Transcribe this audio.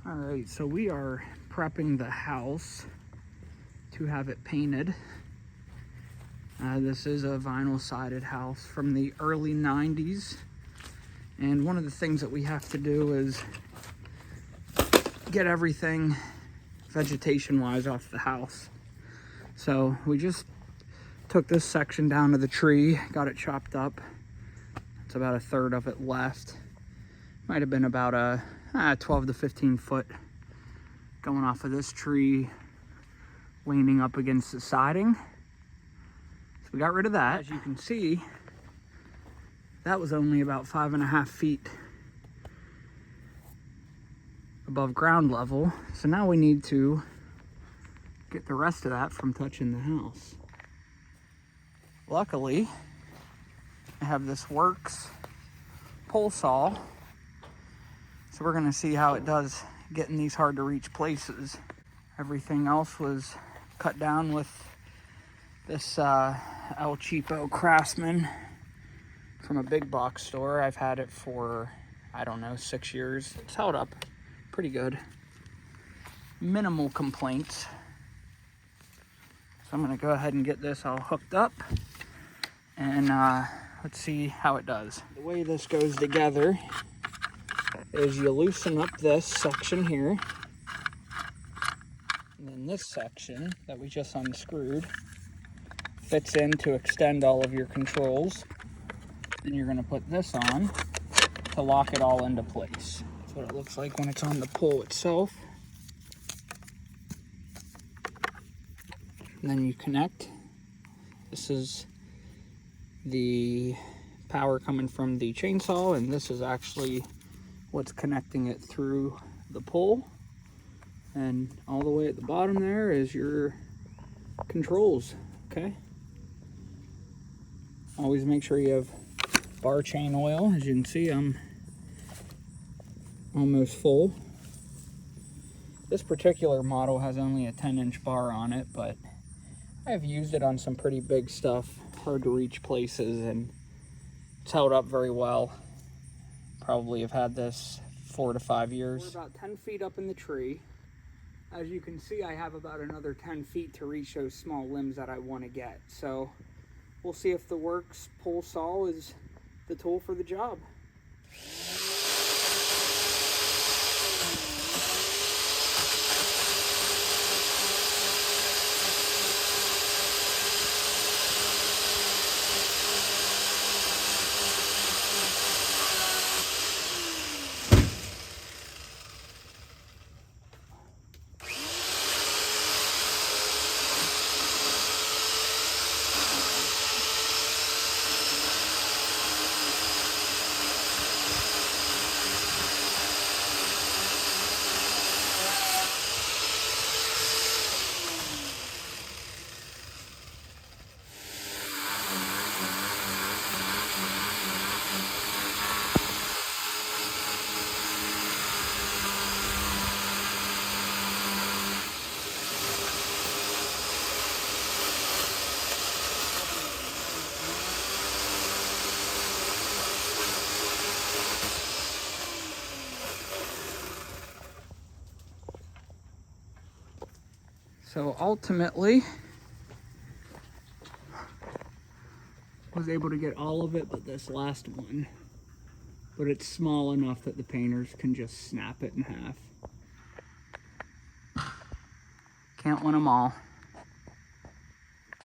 All right, so we are prepping the house to have it painted. This is a vinyl sided house from the early 90s. And one of the things that we have to do is get everything vegetation wise off the house. So we just took this section down to the tree, got it chopped up. It's about a third of it left. Might have been about a 12 to 15 foot going off of this tree, leaning up against the siding. So we got rid of that. As you can see, that was only about 5.5 feet above ground level. So now we need to get the rest of that from touching the house. Luckily, I have this Worx pole saw. So we're gonna see how it does getting these hard to reach places. Everything else was cut down with this El Cheapo Craftsman from a big box store. I've had it for, I don't know, 6 years. It's held up pretty good. Minimal complaints. So I'm gonna go ahead and get this all hooked up and let's see how it does. The way this goes together is you loosen up this section here, and then this section that we just unscrewed fits in to extend all of your controls. Then you're going to put this on to lock it all into place. That's what it looks like when it's on the pole itself. And then you connect. This is the power coming from the chainsaw, and this is actually what's connecting it through the pole. And all the way at the bottom there is your controls, okay? Always make sure you have bar chain oil. As you can see, I'm almost full. This particular model has only a 10-inch bar on it, but I've used it on some pretty big stuff, hard to reach places, and it's held up very well. Probably have had this 4 to 5 years. We're about 10 feet up in the tree. As you can see, I have about another 10 feet to reach those small limbs that I want to get. So we'll see if the Worx pole saw is the tool for the job. So ultimately, was able to get all of it but this last one. But it's small enough that the painters can just snap it in half. Can't win them all.